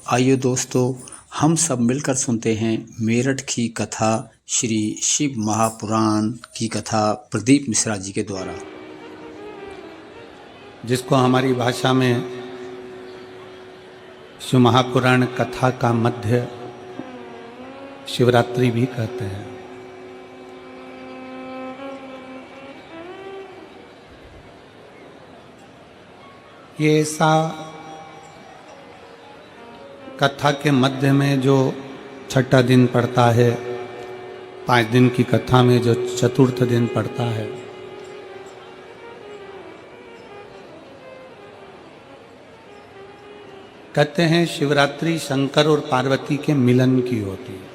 आइए दोस्तों, हम सब मिलकर सुनते हैं मेरठ की कथा, श्री शिव महापुराण की कथा प्रदीप मिश्रा जी के द्वारा, जिसको हमारी भाषा में शिव महापुराण कथा का मध्य शिवरात्रि भी कहते हैं। ये ऐसा कथा के मध्य में जो छठा दिन पड़ता है, 5 दिन की कथा में जो चतुर्थ दिन पड़ता है, कहते हैं शिवरात्रि शंकर और पार्वती के मिलन की होती है।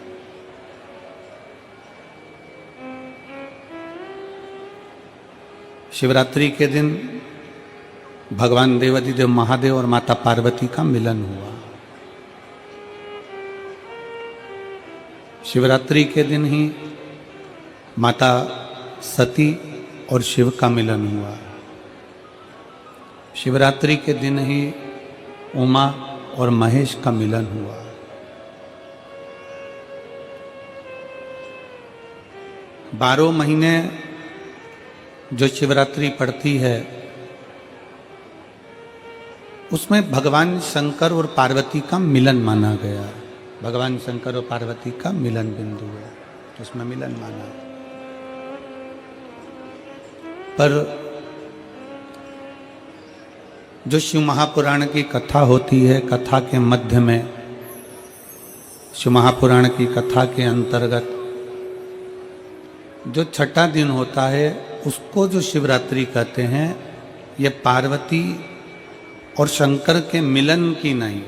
शिवरात्रि के दिन भगवान देवाधिदेव महादेव और माता पार्वती का मिलन हुआ। शिवरात्रि के दिन ही माता सती और शिव का मिलन हुआ। शिवरात्रि के दिन ही उमा और महेश का मिलन हुआ। बारह महीने जो शिवरात्रि पड़ती है उसमें भगवान शंकर और पार्वती का मिलन माना गया। भगवान शंकर और पार्वती का मिलन बिंदु है, उसमें मिलन माना। पर जो शिव महापुराण की कथा होती है, कथा के मध्य में शिव महापुराण की कथा के अंतर्गत जो छठा दिन होता है उसको जो शिवरात्रि कहते हैं, ये पार्वती और शंकर के मिलन की नहीं,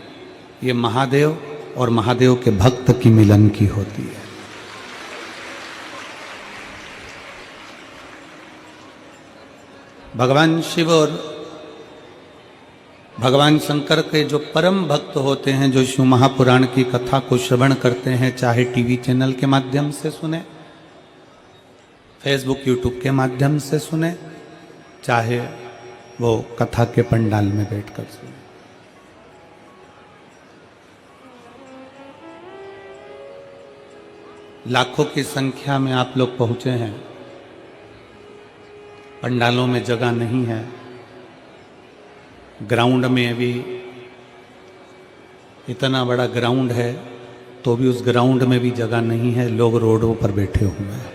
ये महादेव और महादेव के भक्त की मिलन की होती है। भगवान शिव और भगवान शंकर के जो परम भक्त होते हैं, जो शिव महापुराण की कथा को श्रवण करते हैं, चाहे टीवी चैनल के माध्यम से सुने, फेसबुक यूट्यूब के माध्यम से सुने, चाहे वो कथा के पंडाल में बैठकर सुने, लाखों की संख्या में आप लोग पहुंचे हैं। पंडालों में जगह नहीं है, ग्राउंड में भी इतना बड़ा ग्राउंड है तो भी उस ग्राउंड में भी जगह नहीं है, लोग रोडों पर बैठे हुए हैं।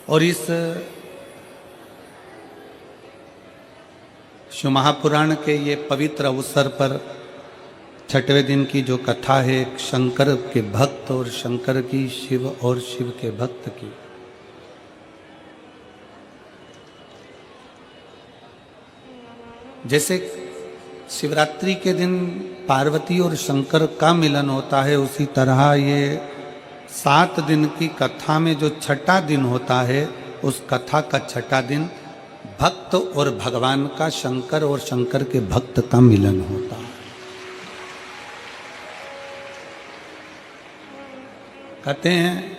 और इस शिव महापुराण के ये पवित्र अवसर पर छठवें दिन की जो कथा है, शंकर के भक्त और शंकर की, शिव और शिव के भक्त की, जैसे शिवरात्रि के दिन पार्वती और शंकर का मिलन होता है, उसी तरह ये 7 दिन की कथा में जो छठा दिन होता है, उस कथा का छठा दिन भक्त और भगवान का, शंकर और शंकर के भक्त का मिलन होता है। कहते हैं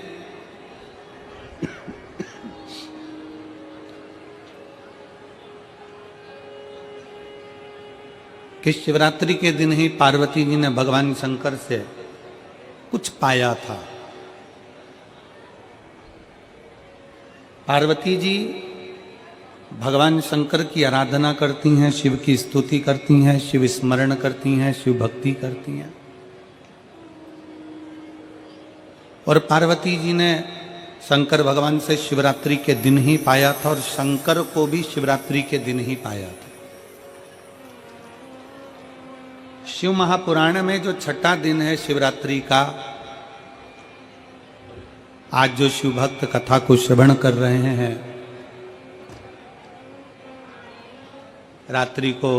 कि शिवरात्रि के दिन ही पार्वती जी ने भगवान शंकर से कुछ पाया था। पार्वती जी भगवान शंकर की आराधना करती हैं, शिव की स्तुति करती हैं, शिव स्मरण करती हैं, शिव भक्ति करती हैं। और पार्वती जी ने शंकर भगवान से शिवरात्रि के दिन ही पाया था और शंकर को भी शिवरात्रि के दिन ही पाया था। शिव महापुराण में जो छठा दिन है शिवरात्रि का, आज जो शिव भक्त कथा को श्रवण कर रहे हैं, रात्रि को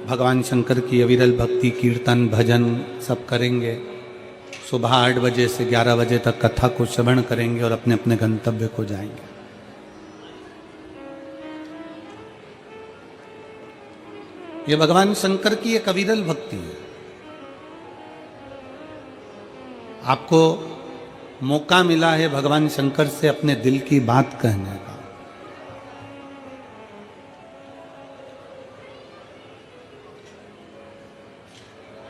भगवान शंकर की अविरल भक्ति, कीर्तन, भजन सब करेंगे। सुबह 8 बजे से 11 बजे तक कथा को श्रवण करेंगे और अपने अपने गंतव्य को जाएंगे। ये भगवान शंकर की एक अविरल भक्ति है। आपको मौका मिला है भगवान शंकर से अपने दिल की बात कहने का।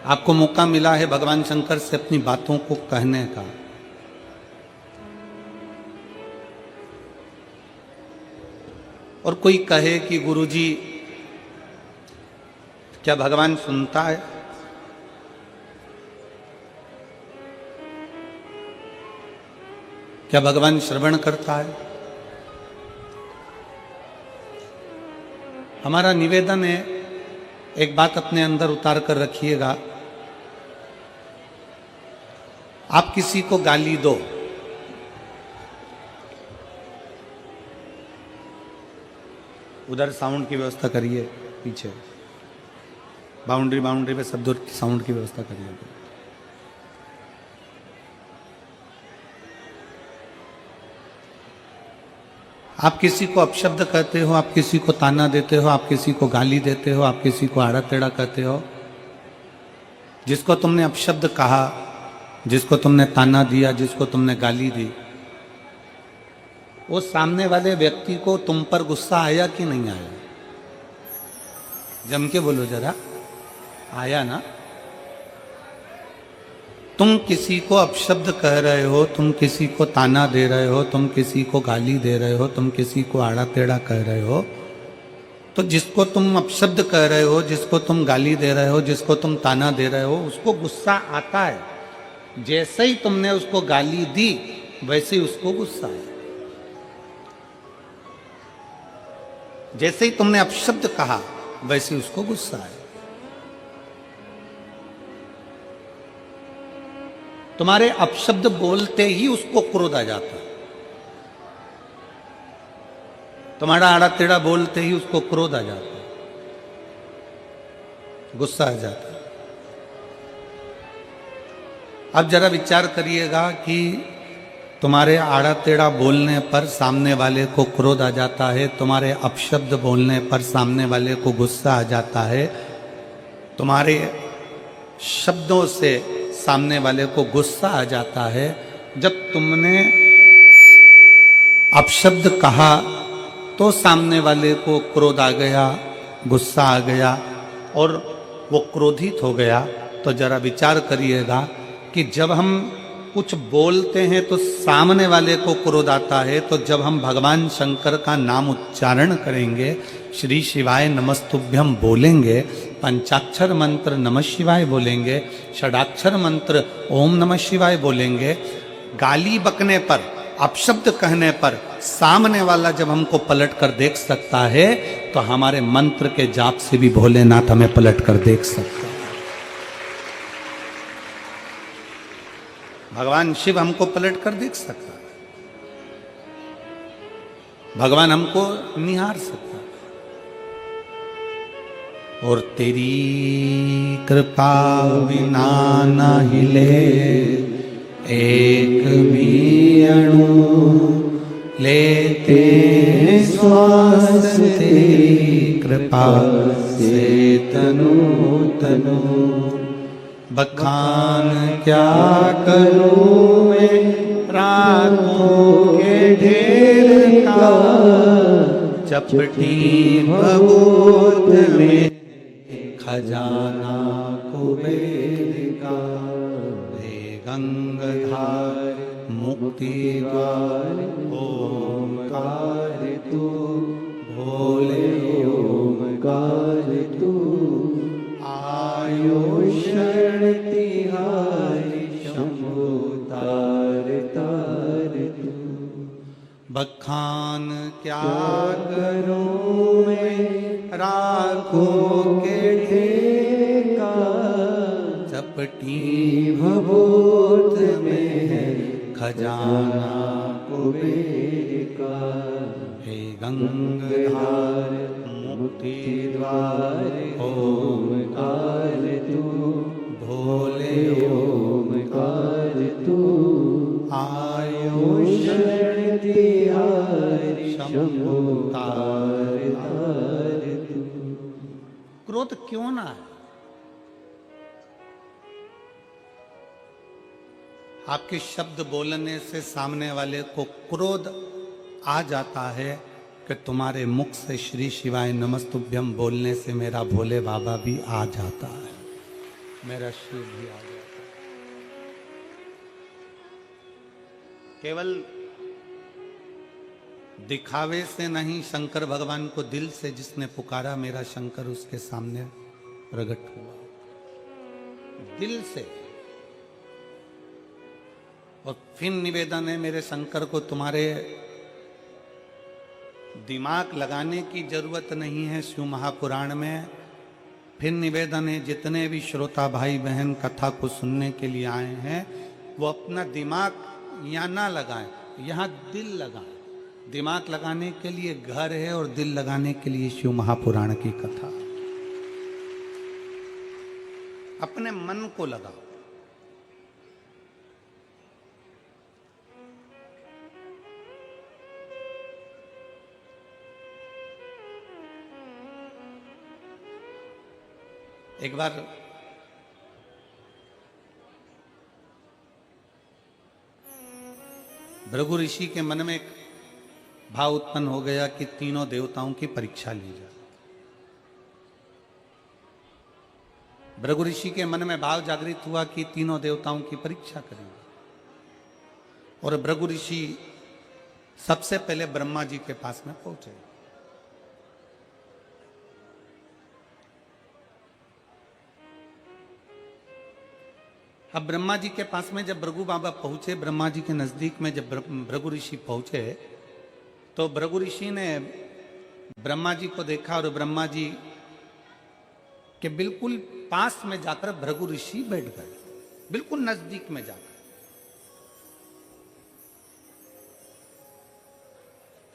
आपको मौका मिला है भगवान शंकर से अपनी बातों को कहने का। और कोई कहे कि गुरुजी क्या भगवान सुनता है? क्या भगवान श्रवण करता है? हमारा निवेदन है, एक बात अपने अंदर उतार कर रखिएगा। आप किसी को गाली दो, उधर साउंड की व्यवस्था करिए, पीछे बाउंड्री पे सब दूर साउंड की व्यवस्था करिए। आप किसी को अपशब्द कहते हो, आप किसी को ताना देते हो, आप किसी को गाली देते हो, आप किसी को आड़ा टेढ़ा कहते हो, जिसको तुमने अपशब्द कहा, जिसको तुमने ताना दिया, जिसको तुमने गाली दी, वो सामने वाले व्यक्ति को तुम पर गुस्सा आया कि नहीं आया? जम के बोलो जरा, आया ना? तुम किसी को अपशब्द कह रहे हो, तुम किसी को ताना दे रहे हो, तुम किसी को गाली दे रहे हो, तुम किसी को आड़ा टेढ़ा कह रहे हो, तो जिसको तुम अपशब्द कह रहे हो, जिसको तुम गाली दे रहे हो, जिसको तुम ताना दे रहे हो, उसको गुस्सा आता है। जैसे ही तुमने उसको गाली दी वैसे ही उसको गुस्सा आया। जैसे ही तुमने अपशब्द कहा वैसे ही उसको गुस्सा आया। तुम्हारे अपशब्द बोलते ही उसको क्रोध आ जाता है। तुम्हारा आड़ा टेढ़ा बोलते ही उसको क्रोध आ जाता है, गुस्सा आ जाता है। अब जरा विचार करिएगा कि तुम्हारे आड़ा टेढ़ा बोलने पर सामने वाले को क्रोध आ जाता है, तुम्हारे अपशब्द बोलने पर सामने वाले को गुस्सा आ जाता है, तुम्हारे शब्दों से सामने वाले को गुस्सा आ जाता है। जब तुमने अपशब्द कहा तो सामने वाले को क्रोध आ गया, गुस्सा आ गया और वो क्रोधित हो गया। तो जरा विचार करिएगा कि जब हम कुछ बोलते हैं तो सामने वाले को क्रोध आता है, तो जब हम भगवान शंकर का नाम उच्चारण करेंगे, श्री शिवाय नमस्तुभ्यम बोलेंगे, पंचाक्षर मंत्र नमः शिवाय बोलेंगे, षडाक्षर मंत्र ओम नमः शिवाय बोलेंगे, गाली बकने पर, अपशब्द कहने पर सामने वाला जब हमको पलट कर देख सकता है, तो हमारे मंत्र के जाप से भी भोलेनाथ हमें पलट कर देख सकता है। भगवान शिव हमको पलट कर देख सकता है, भगवान हमको निहार सकता है। और तेरी कृपा बिना न हिले एक भी अणु, लेते श्वास तेरी कृपा से तनु तनु। बखान क्या करूं मैं रातों के ढेर का, चपटी भभूत में खजाना कुबेर का। हे गंगाधार मुक्ति द्वार ओमकार तू, भोले ओमकार तू। आयो शरण तिहारी शंभु तार तार तू। बखान क्या करूं मैं राखों के ढेर का, चपटी भभूत में है खजाना कुबेर का। हे गंगाधार मुक्ति द्वार ओमकार तू, भोले ओमकार तू। आयो शरण तिहारी शंभु तार तार तू। क्रोध क्यों ना है? आपके शब्द बोलने से सामने वाले को क्रोध आ जाता है कि तुम्हारे मुख से श्री शिवाय नमस्तुभ्यम बोलने से मेरा भोले बाबा भी आ जाता है। मेरा शिव भी आ गया। केवल दिखावे से नहीं, शंकर भगवान को दिल से जिसने पुकारा, मेरा शंकर उसके सामने प्रकट हुआ, दिल से। और फिर निवेदन है मेरे शंकर को, तुम्हारे दिमाग लगाने की जरूरत नहीं है शिव महापुराण में। फिर निवेदन है, जितने भी श्रोता भाई बहन कथा को सुनने के लिए आए हैं, वो अपना दिमाग यहाँ ना लगाएं, यहाँ दिल लगाएं। दिमाग लगाने के लिए घर है और दिल लगाने के लिए शिव महापुराण की कथा। अपने मन को लगाओ। एक बार भृगु ऋषि के मन में एक भाव उत्पन्न हो गया कि तीनों देवताओं की परीक्षा ली जाए। भृगु ऋषि के मन में भाव जागृत हुआ कि तीनों देवताओं की परीक्षा करेंगे। और भृगु ऋषि सबसे पहले ब्रह्मा जी के पास में पहुंचे। अब ब्रह्मा जी के पास में जब भृगु बाबा पहुंचे, ब्रह्मा जी के नजदीक में जब भृगु ऋषि पहुंचे, तो भृगु ऋषि ने ब्रह्मा जी को देखा और ब्रह्मा जी के बिल्कुल पास में जाकर भृगु ऋषि बैठ गए, बिल्कुल नजदीक में जाकर।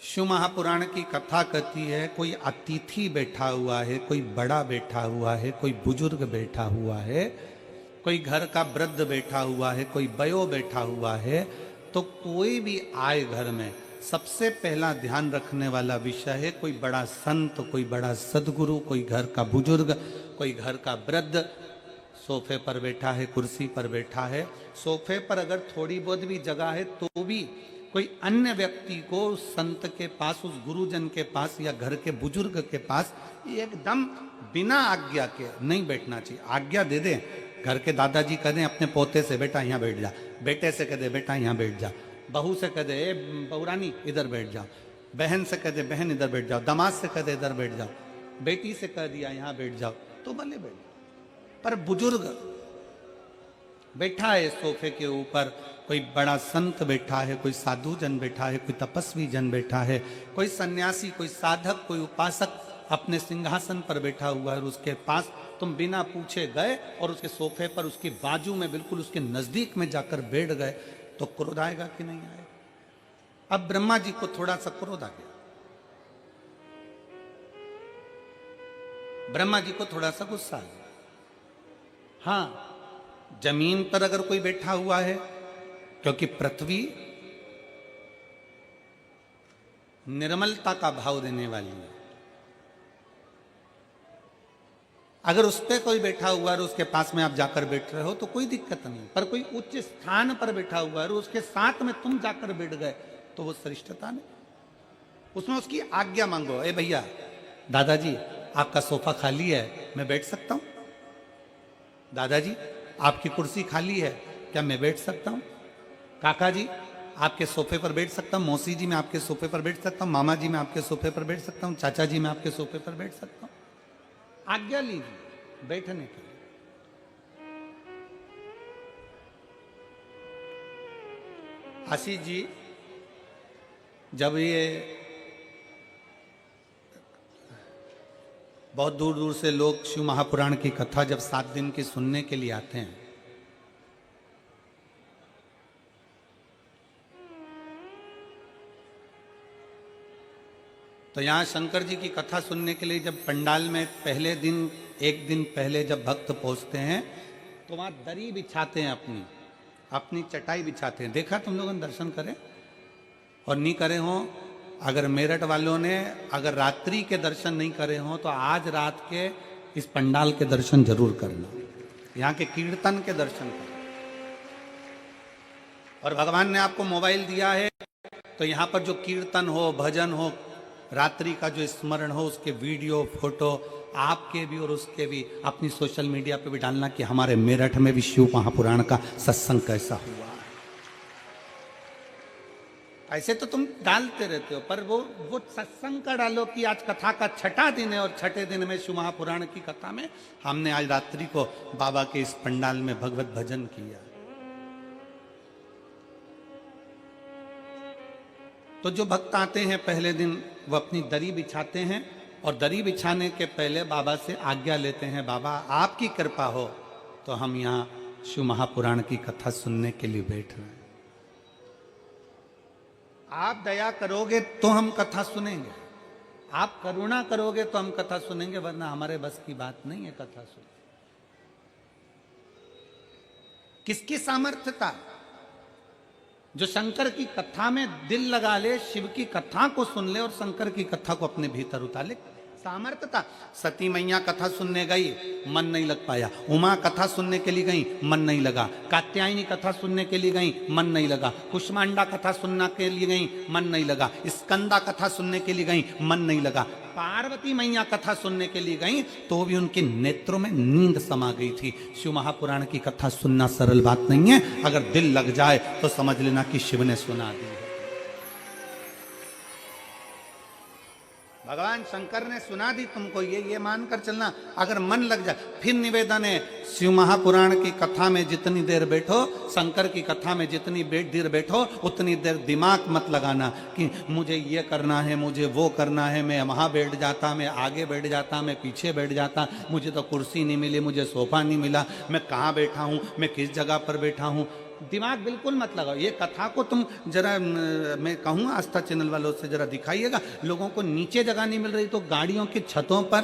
शिव महापुराण की कथा कहती है, कोई अतिथि बैठा हुआ है, कोई बड़ा बैठा हुआ है, कोई बुजुर्ग बैठा हुआ है, कोई घर का वृद्ध बैठा हुआ है, कोई बयो बैठा हुआ है, तो कोई भी आए घर में, सबसे पहला ध्यान रखने वाला विषय है कोई बड़ा संत, कोई बड़ा सदगुरु, कोई घर का बुजुर्ग, कोई घर का वृद्ध सोफे पर बैठा है, कुर्सी पर बैठा है। सोफे पर अगर थोड़ी बहुत भी जगह है तो भी कोई अन्य व्यक्ति को संत के पास, उस गुरुजन के पास या घर के बुजुर्ग के पास एकदम बिना आज्ञा के नहीं बैठना चाहिए। आज्ञा दे दें, घर के दादाजी कह दें अपने पोते से, बेटा यहाँ बैठ जा, बेटे से कह दे बेटा यहाँ बैठ जा, बहू से कह दे बहुरानी इधर बैठ जाओ, बहन से कह दे बहन इधर बैठ जाओ, दामाद से कह दे इधर बैठ जाओ, बेटी से कह दिया यहाँ बैठ जाओ, तो भले बैठ जाओ। पर बुजुर्ग बैठा है सोफे के ऊपर, कोई बड़ा संत बैठा है, कोई साधु जन बैठा है, कोई तपस्वी जन बैठा है, कोई सन्यासी, कोई साधक, कोई उपासक अपने सिंहासन पर बैठा हुआ है, और उसके पास तुम बिना पूछे गए और उसके सोफे पर उसकी बाजू में बिल्कुल उसके नजदीक में जाकर बैठ गए, तो क्रोध आएगा कि नहीं आएगा? अब ब्रह्मा जी को थोड़ा सा क्रोध आ गया, ब्रह्मा जी को थोड़ा सा गुस्सा आ गया। हाँ, जमीन पर अगर कोई बैठा हुआ है, क्योंकि पृथ्वी निर्मलता का भाव देने वाली है, अगर उस पर कोई बैठा हुआ है और उसके पास में आप जाकर बैठ रहे हो तो कोई दिक्कत नहीं। पर कोई उच्च स्थान पर बैठा हुआ है और उसके साथ में तुम जाकर बैठ गए तो वो श्रेष्ठता नहीं, उसमें उसकी आज्ञा मांगो। ए भैया, दादाजी आपका सोफा खाली है, मैं बैठ सकता हूं? दादाजी आपकी कुर्सी खाली है, क्या मैं बैठ सकता हूं? काका जी आपके सोफे पर बैठ सकता हूं? मौसी जी मैं आपके सोफे पर बैठ सकता हूं? मामा जी मैं आपके सोफे पर बैठ सकता हूं? चाचा जी मैं आपके सोफे पर बैठ सकता हूं? आज्ञा लीजिए बैठने के लिए। आशीष जी, जब ये बहुत दूर दूर से लोग शिव महापुराण की कथा जब 7 दिन की सुनने के लिए आते हैं, तो यहाँ शंकर जी की कथा सुनने के लिए जब पंडाल में पहले दिन, एक दिन पहले जब भक्त पहुंचते हैं, तो वहाँ दरी बिछाते हैं, अपनी चटाई बिछाते हैं। देखा तुम लोगों ने? दर्शन करें और नहीं करे हो, अगर मेरठ वालों ने अगर रात्रि के दर्शन नहीं करे हो तो आज रात के इस पंडाल के दर्शन जरूर करना, यहाँ के कीर्तन के दर्शन करना। और भगवान ने आपको मोबाइल दिया है तो यहाँ पर जो कीर्तन हो, भजन हो, रात्रि का जो स्मरण हो, उसके वीडियो फोटो आपके भी और उसके भी अपनी सोशल मीडिया पे भी डालना कि हमारे मेरठ में भी शिव महापुराण का सत्संग कैसा हुआ। ऐसे तो तुम डालते रहते हो, पर वो सत्संग का डालो कि आज कथा का छठा दिन है और छठे दिन में शिव महापुराण की कथा में हमने आज रात्रि को बाबा के इस पंडाल में भगवत भजन किया। तो जो भक्त आते हैं पहले दिन वो अपनी दरी बिछाते हैं और दरी बिछाने के पहले बाबा से आज्ञा लेते हैं, बाबा आपकी कृपा हो तो हम यहाँ शिव महापुराण की कथा सुनने के लिए बैठ रहे हैं। आप दया करोगे तो हम कथा सुनेंगे, आप करुणा करोगे तो हम कथा सुनेंगे, वरना हमारे बस की बात नहीं है कथा सुन। किसकी सामर्थ्यता? जो शंकर की कथा में दिल लगा ले, शिव की कथा को सुन ले और शंकर की कथा को अपने भीतर उतार ले, सामर्थ्यता। सती मैया कथा सुनने गई, मन नहीं लग पाया। उमा कथा सुनने के लिए गई, मन नहीं लगा। कात्यायनी कथा सुनने के लिए गई, मन नहीं लगा। कुष्मांडा कथा सुनने के लिए गई, मन नहीं लगा। स्कंदा कथा सुनने के लिए गई, मन नहीं लगा। पार्वती मैया कथा सुनने के लिए गई तो भी उनके नेत्रों में नींद समा गई थी। शिव महापुराण की कथा सुनना सरल बात नहीं है, अगर दिल लग जाए तो समझ लेना कि शिव ने सुना दी है। भगवान शंकर ने सुना दी तुमको, ये मानकर चलना। अगर मन लग जाए, फिर निवेदन है, शिव महापुराण की कथा में जितनी देर बैठो, शंकर की कथा में जितनी देर बैठो, उतनी देर दिमाग मत लगाना कि मुझे ये करना है, मुझे वो करना है, मैं वहाँ बैठ जाता, मैं आगे बैठ जाता, मैं पीछे बैठ जाता, मुझे तो कुर्सी नहीं मिली, मुझे सोफा नहीं मिला, मैं कहाँ बैठा हूँ, मैं किस जगह पर बैठा हूँ। दिमाग बिल्कुल मत लगाओ। ये कथा को तुम जरा, मैं कहूँ आस्था चैनल वालों से जरा दिखाइएगा। लोगों को नीचे जगह नहीं मिल रही तो गाड़ियों की छतों पर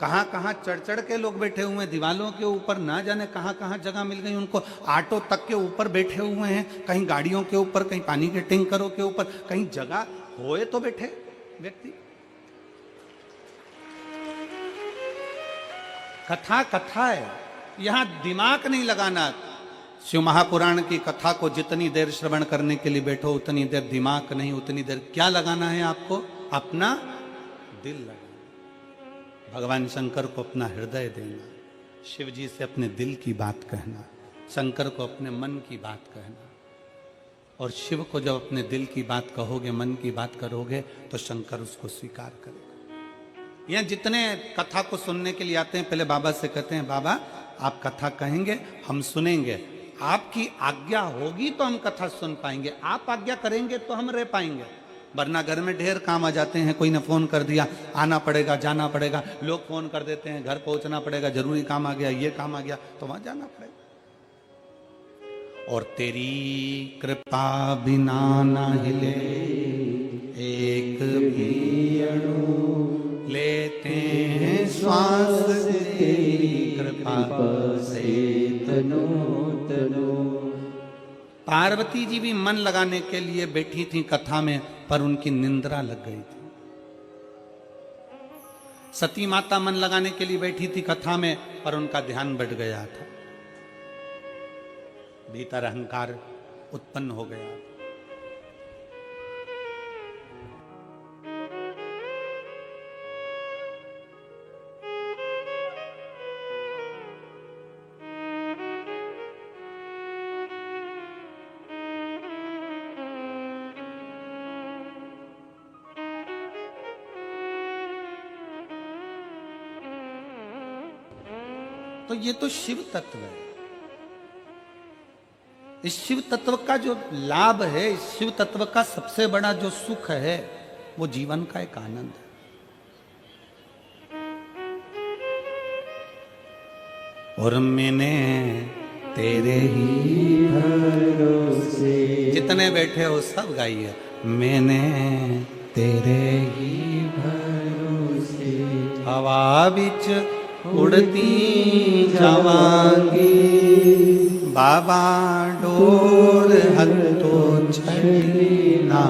कहाँ कहाँ चढ़ के लोग बैठे हुए हैं, दीवालों के ऊपर ना जाने कहाँ कहाँ जगह मिल गई उनको। ऑटो तक के ऊपर बैठे हुए हैं, कहीं गाड़ियों के ऊपर, कहीं पानी के टैंकरों के ऊपर, कहीं जगह होए तो बैठे व्यक्ति। कथा है, यहां दिमाग नहीं लगाना। शिव महापुराण की कथा को जितनी देर श्रवण करने के लिए बैठो, उतनी देर दिमाग नहीं, उतनी देर क्या लगाना है आपको? अपना दिल लगाना। भगवान शंकर को अपना हृदय देना, शिव जी से अपने दिल की बात कहना, शंकर को अपने मन की बात कहना। और शिव को जब अपने दिल की बात कहोगे, मन की बात करोगे, तो शंकर उसको स्वीकार करेगा। यह जितने कथा को सुनने के लिए आते हैं, पहले बाबा से कहते हैं, बाबा आप कथा कहेंगे, हम सुनेंगे, आपकी आज्ञा होगी तो हम कथा सुन पाएंगे, आप आज्ञा करेंगे तो हम रह पाएंगे। वरना घर में ढेर काम आ जाते हैं, कोई ने फोन कर दिया, आना पड़ेगा, जाना पड़ेगा, लोग फोन कर देते हैं, घर पहुंचना पड़ेगा, जरूरी काम आ गया, ये काम आ गया, तो वहां जाना पड़ेगा। और तेरी कृपा बिना ना हिले एक भी अणु, लेते हैं श्वास तेरी कृपा से तनो तनो। पार्वती जी भी मन लगाने के लिए बैठी थी कथा में, पर उनकी निंद्रा लग गई थी। सती माता मन लगाने के लिए बैठी थी कथा में, पर उनका ध्यान बढ़ गया था, भीतर अहंकार उत्पन्न हो गया। तो ये तो शिव तत्व है। इस शिव तत्व का जो लाभ है, इस शिव तत्व का सबसे बड़ा जो सुख है, वो जीवन का एक आनंद है। और मैंने तेरे ही भरोसे, जितने बैठे हो सब गाइए, मैंने तेरे ही भरोसे हवा बिच उड़ती जावांगी, बाबा डोर हत्तो छड़ी ना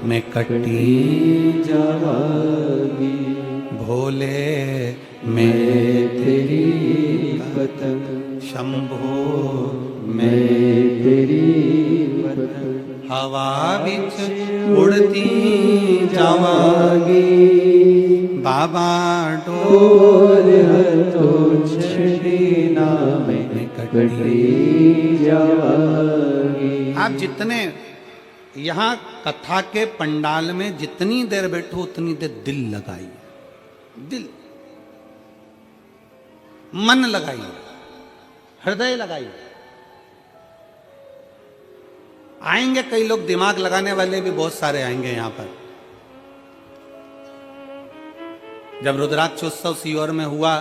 मैं कटी जावांगी, भोले मैं तेरी पतंग, शंभो मैं तेरी पतंग, हवा बिच उड़ती जावांगी, बाबा डोर डोर हतो छड़ी नाम कटी जावागी। आप जितने यहाँ कथा के पंडाल में जितनी देर बैठो उतनी देर दिल लगाइए, दिल मन लगाइए, हृदय लगाइए। आएंगे कई लोग, दिमाग लगाने वाले भी बहुत सारे आएंगे यहाँ पर। जब रुद्राक्षोत्सव सीहोर में हुआ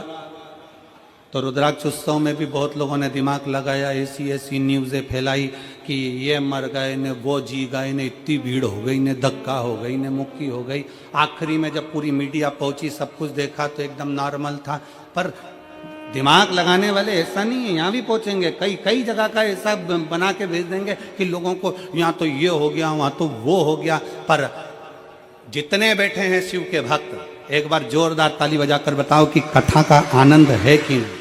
तो रुद्राक्षोत्सव में भी बहुत लोगों ने दिमाग लगाया, ऐसी ऐसी न्यूज़ें फैलाई कि ये मर गए ने, वो जी गए ने, इतनी भीड़ हो गई ने, धक्का हो गई ने, मुक्की हो गई। आखिरी में जब पूरी मीडिया पहुंची, सब कुछ देखा तो एकदम नॉर्मल था। पर दिमाग लगाने वाले ऐसा नहीं है, यहाँ भी पहुंचेंगे, कई कई जगह का ऐसा बना के भेज देंगे कि लोगों को यहाँ तो ये हो गया, वहाँ तो वो हो गया। पर जितने बैठे हैं शिव के भक्त, एक बार जोरदार ताली बजाकर बताओ कि कथा का आनंद है कि नहीं।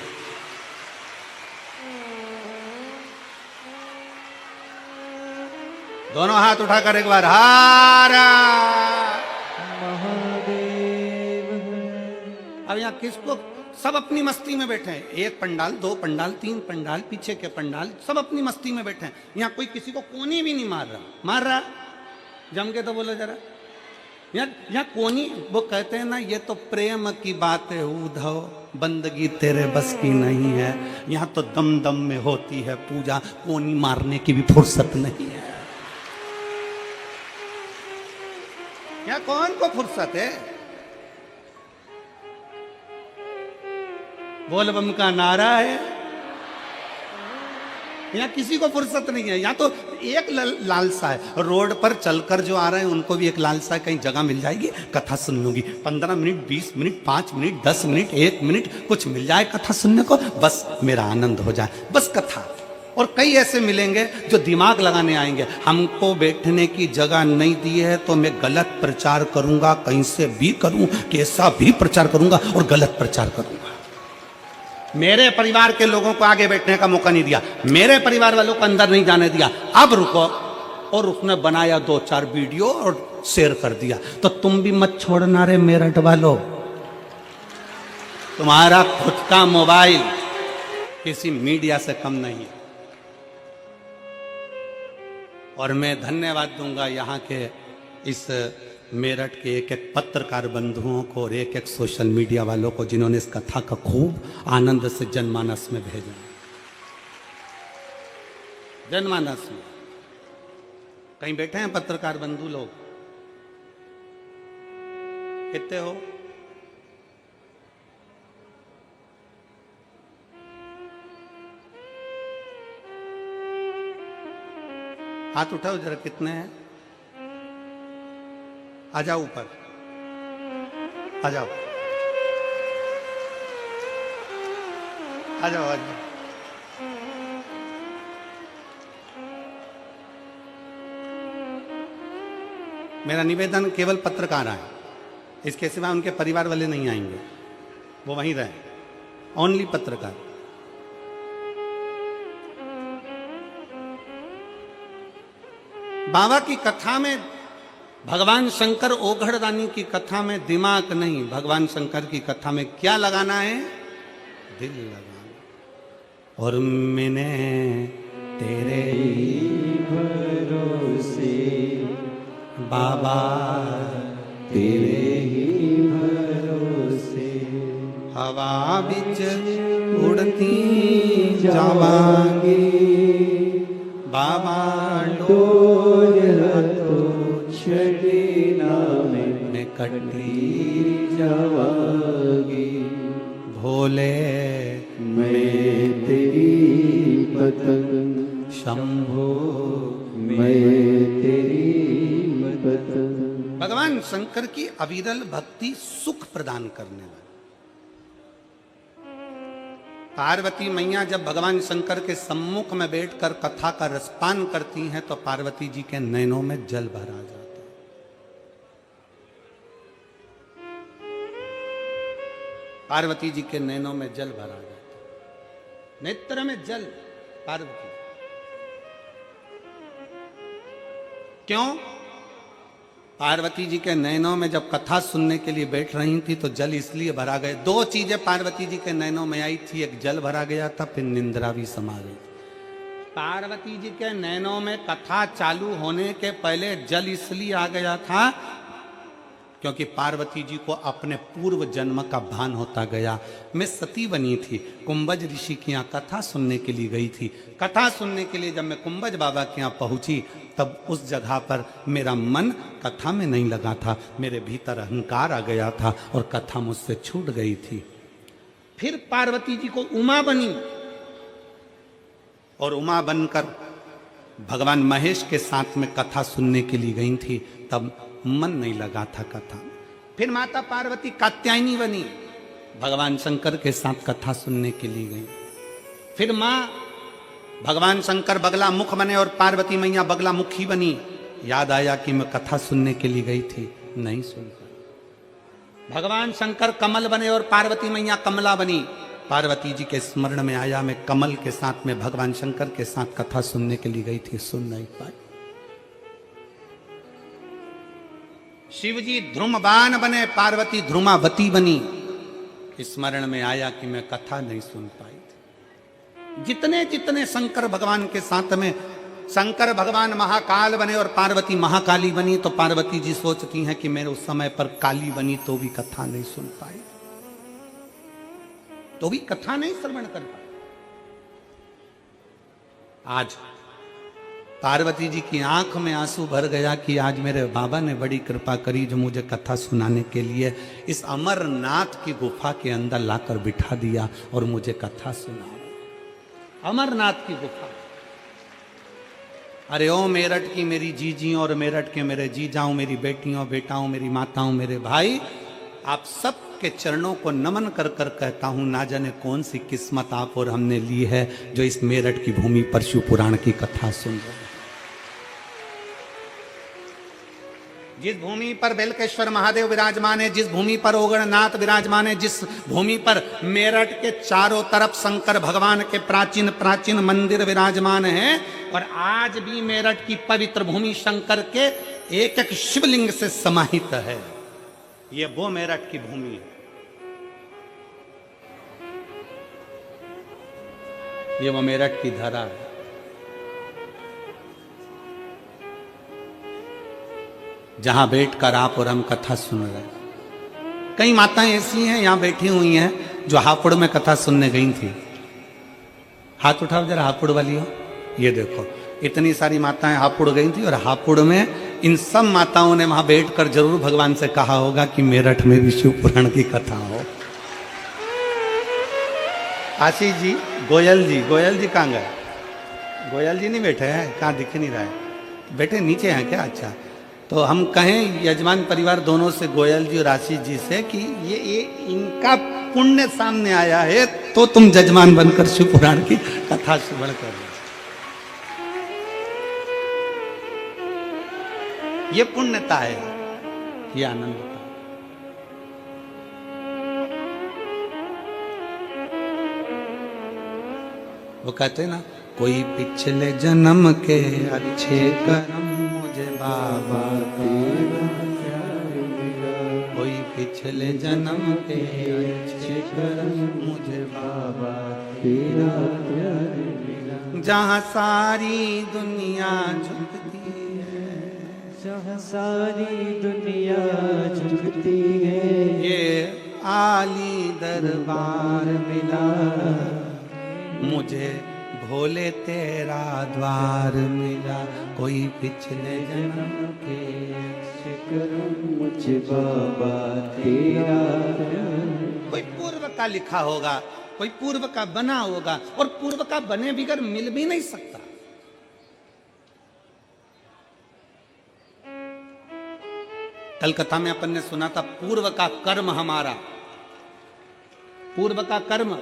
दोनों हाथ उठाकर एक बार हारा महादेव। अब यहाँ किसको, सब अपनी मस्ती में बैठे हैं। एक पंडाल, दो पंडाल, तीन पंडाल, पीछे के पंडाल, सब अपनी मस्ती में बैठे हैं। यहाँ कोई किसी को कोनी भी नहीं मार रहा। मार रहा जम के तो बोलो जरा। यहाँ कोनी, वो कहते हैं ना, ये तो प्रेम की बात है उद्धव, बंदगी तेरे बस की नहीं है। यहाँ तो दम दम में होती है पूजा, कोनी मारने की भी फुर्सत नहीं है। यहाँ कौन को फुर्सत है? बोल बम का नारा है। यहाँ किसी को फुर्सत नहीं है। यहाँ तो एक लालसा है, रोड पर चलकर जो आ रहे हैं उनको भी एक लालसा है, कहीं जगह मिल जाएगी, कथा सुन लूंगी। 15 minute, 20 minute, 5 minute, 10 minute, 1 minute कुछ मिल जाए कथा सुनने को, बस मेरा आनंद हो जाए, बस कथा। और कई ऐसे मिलेंगे जो दिमाग लगाने आएंगे, हमको बैठने की जगह नहीं दी है तो मैं गलत प्रचार करूंगा, कहीं से भी करूं, कैसा भी प्रचार करूंगा और गलत प्रचार करूंगा। मेरे परिवार के लोगों को आगे बैठने का मौका नहीं दिया, मेरे परिवार वालों को अंदर नहीं जाने दिया, अब रुको। और उसने बनाया 2-4 वीडियो और शेयर कर दिया। तो तुम भी मत छोड़ना रे मेरठ वालों, तुम्हारा खुद का मोबाइल किसी मीडिया से कम नहीं है। और मैं धन्यवाद दूंगा यहाँ के इस मेरठ के एक एक पत्रकार बंधुओं को और एक एक सोशल मीडिया वालों को, जिन्होंने इस कथा का खूब आनंद से जनमानस में भेजा। जनमानस में कहीं बैठे हैं पत्रकार बंधु लोग? कितने हो? हाथ उठाओ जरा, कितने हैं? आ जाओ ऊपर, आ जाओ, आ जाओ, आ जाओ। मेरा निवेदन केवल पत्रकार आए, इसके सिवा उनके परिवार वाले नहीं आएंगे, वो वहीं रहे। ओनली पत्रकार। बाबा की कथा में, भगवान शंकर ओघड़दानी की कथा में दिमाग नहीं, भगवान शंकर की कथा में क्या लगाना है? दिल लगाना। और मैंने तेरे भरोसे बाबा, तेरे ही भरोसे हवा बिच उड़ती जावांगी, बाबा डोर हतो छड़ी नाम में कटी जावागी। भोले मैं तेरी पतंग शंभो, मैं तेरी पतंग। भगवान शंकर की अविरल भक्ति सुख प्रदान करने वाली। पार्वती मैया जब भगवान शंकर के सम्मुख में बैठकर कथा का रसपान करती हैं तो पार्वती जी के नैनों में जल भर आ जाता है। पार्वती जी के नैनों में जल भर आ जाता है, नेत्र में जल। पार्वती क्यों? पार्वती जी के नैनों में जब कथा सुनने के लिए बैठ रही थी तो जल इसलिए भरा गया, दो चीजें पार्वती जी के नैनों में आई थी, एक जल भरा गया था, फिर निंद्रा भी समा गई थी। पार्वती जी के नैनों में कथा चालू होने के पहले जल इसलिए आ गया था क्योंकि पार्वती जी को अपने पूर्व जन्म का भान होता गया। मैं सती बनी थी, कुंभज ऋषि के यहाँ कथा सुनने के लिए गई थी। कथा सुनने के लिए जब मैं कुंभज बाबा के यहाँ पहुंची तब उस जगह पर मेरा मन कथा में नहीं लगा था, मेरे भीतर अहंकार आ गया था और कथा मुझसे छूट गई थी। फिर पार्वती जी को उमा बनी और उमा बनकर भगवान महेश के साथ में कथा सुनने के लिए गई थी, तब मन नहीं लगा था कथा। फिर माता पार्वती कात्यायनी बनी, भगवान शंकर के साथ कथा सुनने के लिए गई। फिर माँ भगवान शंकर बगला मुख बने और पार्वती मैया बगला मुखी बनी। याद आया कि मैं कथा सुनने के लिए गई थी, नहीं सुन पाई। भगवान शंकर कमल बने और पार्वती मैया कमला बनी। पार्वती जी के स्मरण में आया मैं कमल के साथ में भगवान शंकर के साथ कथा सुनने के लिए गई थी, सुन नहीं पाई। शिव जी ध्रुमबान बने, पार्वती ध्रुमावती बनी। स्मरण में आया कि मैं कथा नहीं सुन पाई थी। जितने जितने शंकर भगवान के साथ में, शंकर भगवान महाकाल बने और पार्वती महाकाली बनी, तो पार्वती जी सोचती हैं कि मेरे उस समय पर काली बनी तो भी कथा नहीं सुन पाई, तो भी कथा नहीं श्रवण कर पाई। आज पार्वती जी की आंख में आंसू भर गया कि आज मेरे बाबा ने बड़ी कृपा करी जो मुझे कथा सुनाने के लिए इस अमरनाथ की गुफा के अंदर लाकर बिठा दिया और मुझे कथा सुना। अमरनाथ की गुफा। अरे ओ मेरठ की मेरी जीजियों और मेरठ के मेरे जीजाओं, मेरी बेटियों बेटाओं, मेरी माताओं, मेरे भाई, आप सब के चरणों को नमन कर कर कहता हूं, ना जाने कौन सी किस्मत आप और हमने ली है जो इस मेरठ की भूमि पर शिव पुराण की कथा सुन रहे हैं। जिस भूमि पर बेलकेश्वर महादेव विराजमान है, जिस भूमि पर ओगणनाथ विराजमान है, जिस भूमि पर मेरठ के चारों तरफ शंकर भगवान के प्राचीन प्राचीन मंदिर विराजमान हैं, और आज भी मेरठ की पवित्र भूमि शंकर के एक एक शिवलिंग से समाहित है। ये वो मेरठ की भूमि है, ये वो मेरठ की धरा है। जहां बैठकर आप और हम कथा सुन रहे हैं। कई माताएं ऐसी हैं यहां बैठी हुई हैं जो हापुड़ में कथा सुनने गई थी। हाथ उठाओ जरा, हापुड़ वाली हो। ये देखो, इतनी सारी माताएं हापुड़ गई थी और हापुड़ में इन सब माताओं ने वहां बैठकर जरूर भगवान से कहा होगा कि मेरठ में भी शिव पुराण की कथा हो। आशीष जी, गोयल जी कहाँ गए? गोयल जी नहीं बैठे हैं, कहाँ दिख नहीं रहा है? बैठे नीचे हैं क्या? अच्छा, तो हम कहें यजमान परिवार दोनों से, गोयल जी और आशीष जी से, कि ये इनका पुण्य सामने आया है तो तुम जजमान बनकर शिव पुराण की कथा श्रवण कर रहे। ये पुण्यता है, ये आनंदता। वो कहते हैं ना, कोई पिछले जन्म के अच्छे कर्म मुझे बाबा तेरा प्यार मिला, कोई पिछले जन्म के अच्छे कर्म मुझे बाबा तेरा प्यार मिला। जहाँ सारी दुनिया झुकती है, जहाँ सारी दुनिया झुकती है, ये आली दरबार मिला, मुझे भोले तेरा द्वार मिला। कोई पिछले जन्म के अच्छे कर्म मुझे बाबा तेरा प्यार। कोई पूर्व का लिखा होगा, कोई पूर्व का बना होगा, और पूर्व का बने बिगर मिल भी नहीं सकता। कलकत्ता में अपन ने सुना था, पूर्व का कर्म हमारा, पूर्व का कर्म।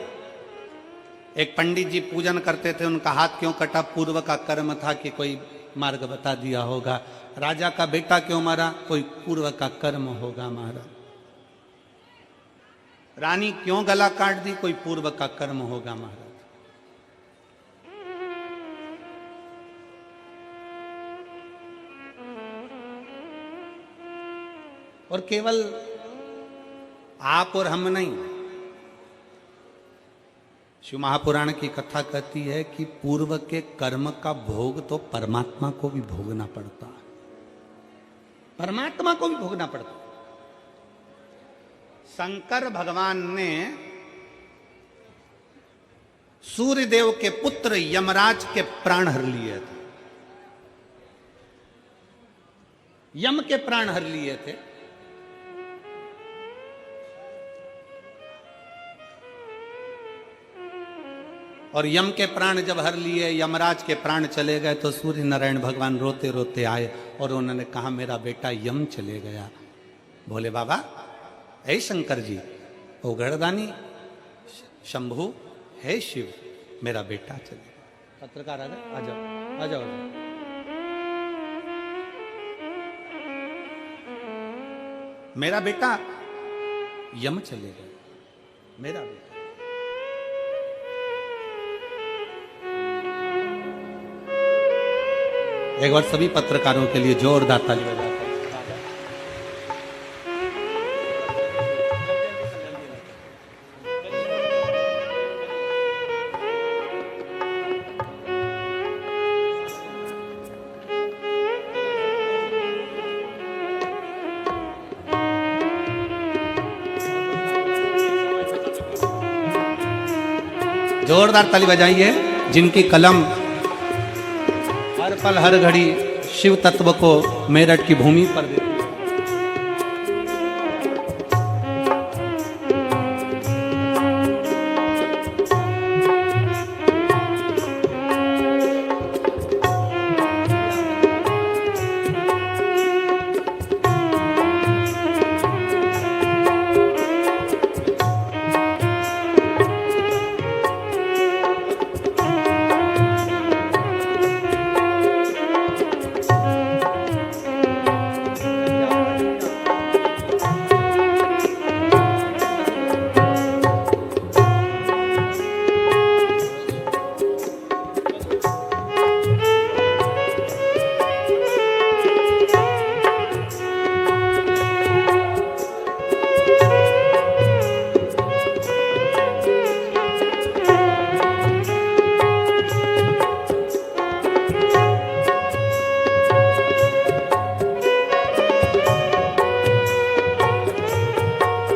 एक पंडित जी पूजन करते थे, उनका हाथ क्यों कटा? पूर्व का कर्म था कि कोई मार्ग बता दिया होगा। राजा का बेटा क्यों मारा? कोई पूर्व का कर्म होगा मारा। रानी क्यों गला काट दी? कोई पूर्व का कर्म होगा मारा। और केवल आप और हम नहीं। शिव महापुराण की कथा कहती है कि पूर्व के कर्म का भोग तो परमात्मा को भी भोगना पड़ता है, परमात्मा को भी भोगना पड़ता है। शंकर भगवान ने सूर्यदेव के पुत्र यमराज के प्राण हर लिए थे, यम के प्राण हर लिए थे। और यम के प्राण जब हर लिए, यमराज के प्राण चले गए, तो सूर्य नारायण भगवान रोते रोते आए और उन्होंने कहा मेरा बेटा यम चले गया। बोले बाबा हे शंकर जी, ओ गढ़दानी शंभु, हे शिव, मेरा बेटा चले गया। पत्रकार आ जाओ, आ जाओ, आ जाओ। मेरा बेटा यम चले गए, मेरा बेटा। एक बार सभी पत्रकारों के लिए जोरदार ताली बजाते हैं। जोरदार ताली बजाइए जिनकी कलम हर पल हर घड़ी शिव तत्व को मेरठ की भूमि पर देती है।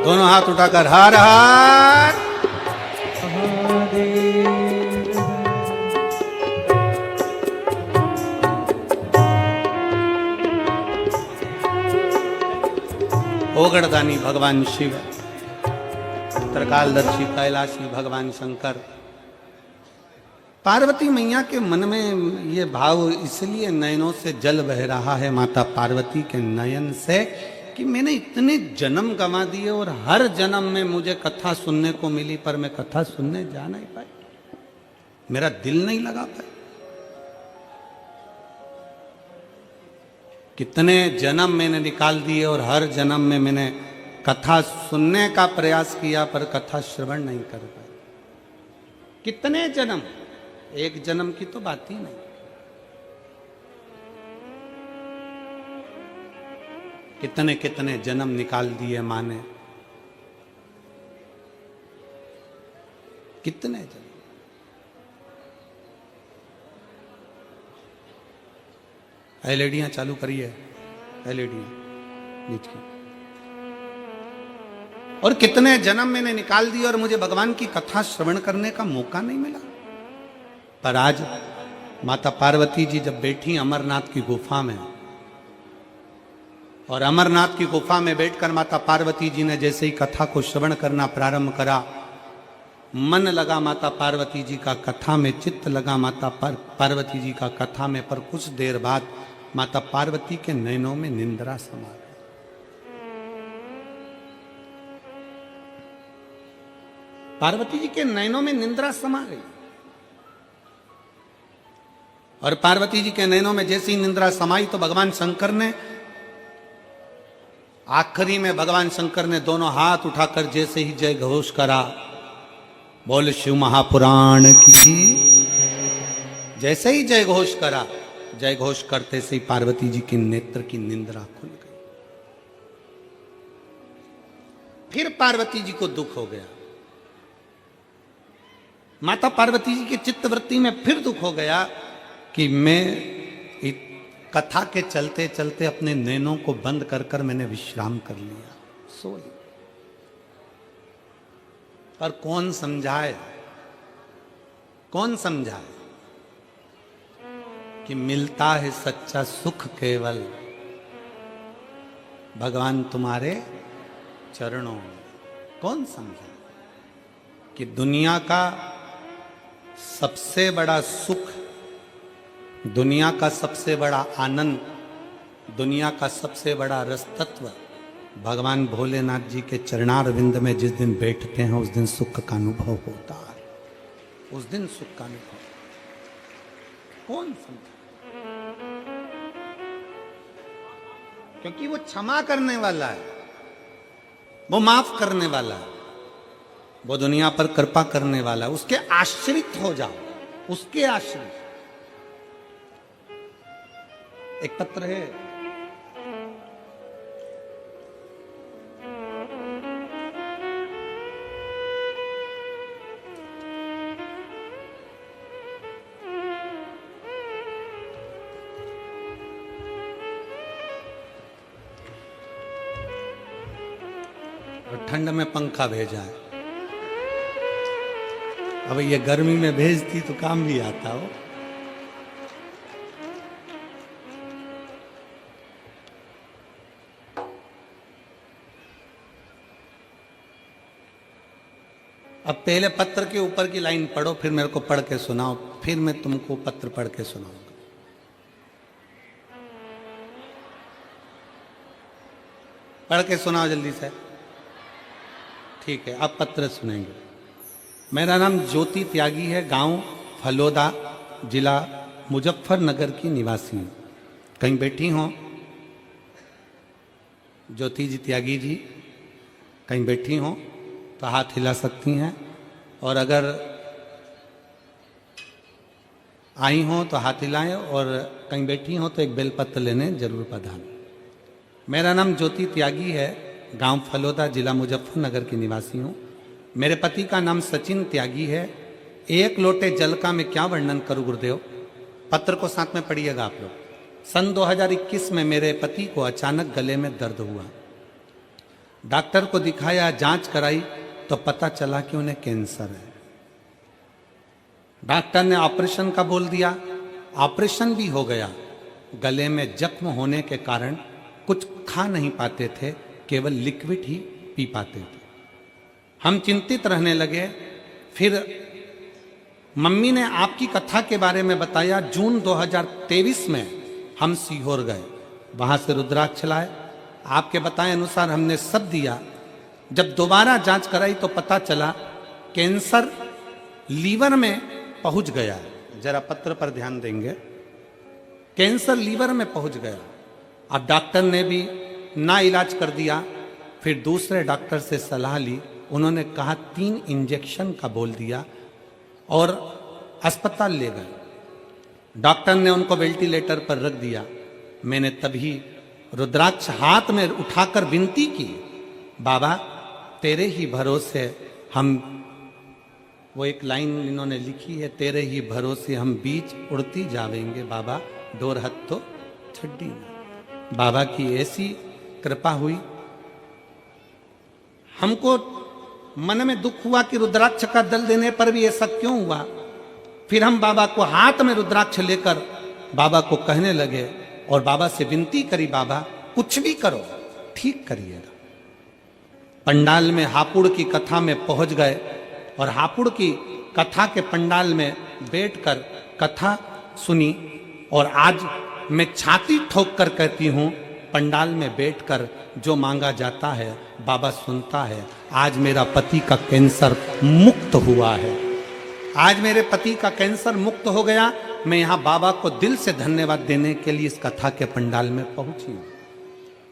दोनों हाथ उठाकर हर हर ओगड़दानी भगवान शिव, त्रिकालदर्शी कैलाशी भगवान शंकर। पार्वती मैया के मन में ये भाव इसलिए नयनों से जल बह रहा है माता पार्वती के नयन से कि मैंने इतने जन्म गंवा दिए और हर जन्म में मुझे कथा सुनने को मिली, पर मैं कथा सुनने जा नहीं पाई, मेरा दिल नहीं लगा पाया। कितने जन्म मैंने निकाल दिए और हर जन्म में मैंने कथा सुनने का प्रयास किया, पर कथा श्रवण नहीं कर पाया। कितने जन्म, एक जन्म की तो बात ही नहीं। कितने कितने जन्म निकाल दिए माँ ने, कितने जन्म। एलईडियां चालू करिए, एलईडियां नीचे। और कितने जन्म मैंने निकाल दिए और मुझे भगवान की कथा श्रवण करने का मौका नहीं मिला। पर आज माता पार्वती जी जब बैठी अमरनाथ की गुफा में, और अमरनाथ की गुफा में बैठकर माता पार्वती जी ने जैसे ही कथा को श्रवण करना प्रारंभ करा, मन लगा माता पार्वती जी का कथा में, चित्त लगा माता पार्वती जी का कथा में। पर कुछ देर बाद माता पार्वती के नयनों में निंद्रा समा गई। पार्वती जी के नयनों में निंद्रा समा गई। और पार्वती जी के नयनों में जैसी निंद्रा समाई तो भगवान शंकर ने, आखिरी में भगवान शंकर ने दोनों हाथ उठाकर जैसे ही जय घोष करा, बोल शिव महापुराण की। जैसे ही जय घोष करा, जय घोष करते से ही पार्वती जी के नेत्र की निंद्रा खुल गई। फिर पार्वती जी को दुख हो गया। माता पार्वती जी के चित्तवृत्ति में फिर दुख हो गया कि मैं कथा के चलते चलते अपने नैनों को बंद कर कर मैंने विश्राम कर लिया, सो लिया। पर कौन समझाए, कौन समझाए कि मिलता है सच्चा सुख केवल भगवान तुम्हारे चरणों में। कौन समझाए कि दुनिया का सबसे बड़ा सुख, दुनिया का सबसे बड़ा आनंद, दुनिया का सबसे बड़ा रस तत्व भगवान भोलेनाथ जी के चरणारविंद में जिस दिन बैठते हैं उस दिन सुख का अनुभव होता है, उस दिन सुख का अनुभव। कौन समझा? क्योंकि वो क्षमा करने वाला है, वो माफ करने वाला है, वो दुनिया पर कृपा करने वाला है। उसके आश्रित हो जाओ, उसके आश्रित। एक पत्र है, और ठंड में पंखा भेजा है। अब ये गर्मी में भेजती तो काम भी आता हो। अब पहले पत्र के ऊपर की लाइन पढ़ो, फिर मेरे को पढ़ के सुनाओ, फिर मैं तुमको पत्र पढ़ के सुनाऊंगा। पढ़ के सुनाओ जल्दी से। ठीक है, अब पत्र सुनेंगे। मेरा नाम ज्योति त्यागी है, गांव फलोदा, जिला मुजफ्फरनगर की निवासी हूँ। कहीं बैठी हो ज्योति जी त्यागी जी? कहीं बैठी हो तो हाथ हिला सकती हैं, और अगर आई हो तो हाथ हिलाएं, और कहीं बैठी हो तो एक बेलपत्र लेने जरूर पधारें। मेरा नाम ज्योति त्यागी है, गांव फलोदा, जिला मुजफ्फरनगर की निवासी हूँ। मेरे पति का नाम सचिन त्यागी है। एक लोटे जल का मैं क्या वर्णन करूं गुरुदेव। पत्र को साथ में पढ़िएगा आप लोग। सन 2021 में मेरे पति को अचानक गले में दर्द हुआ। डॉक्टर को दिखाया, जांच कराई तो पता चला कि उन्हें कैंसर है। डॉक्टर ने ऑपरेशन का बोल दिया, ऑपरेशन भी हो गया। गले में जख्म होने के कारण कुछ खा नहीं पाते थे, केवल लिक्विड ही पी पाते थे। हम चिंतित रहने लगे। फिर मम्मी ने आपकी कथा के बारे में बताया। जून 2023 में हम सीहोर गए, वहां से रुद्राक्ष लाए। आपके बताए अनुसार हमने सब दिया। जब दोबारा जांच कराई तो पता चला कैंसर लीवर में पहुंच गया है। जरा पत्र पर ध्यान देंगे, कैंसर लीवर में पहुंच गया। अब डॉक्टर ने भी ना इलाज कर दिया। फिर दूसरे डॉक्टर से सलाह ली, उन्होंने कहा 3 इंजेक्शन का बोल दिया और अस्पताल ले गए। डॉक्टर ने उनको वेंटिलेटर पर रख दिया। मैंने तभी रुद्राक्ष हाथ में उठाकर विनती की, बाबा तेरे ही भरोसे हम, वो एक लाइन इन्होंने लिखी है, तेरे ही भरोसे हम बीच उड़ती जावेंगे बाबा, डोर हथ तो छड्डी। बाबा की ऐसी कृपा हुई। हमको मन में दुख हुआ कि रुद्राक्ष का दल देने पर भी ऐसा क्यों हुआ। फिर हम बाबा को हाथ में रुद्राक्ष लेकर बाबा को कहने लगे और बाबा से विनती करी, बाबा कुछ भी करो ठीक करिएगा। पंडाल में हापुड़ की कथा में पहुंच गए और हापुड़ की कथा के पंडाल में बैठकर कथा सुनी। और आज मैं छाती ठोक कर कहती हूं, पंडाल में बैठकर जो मांगा जाता है बाबा सुनता है। आज मेरा पति का कैंसर मुक्त हुआ है, आज मेरे पति का कैंसर मुक्त हो गया। मैं यहाँ बाबा को दिल से धन्यवाद देने के लिए इस कथा के पंडाल में पहुंची हूँ।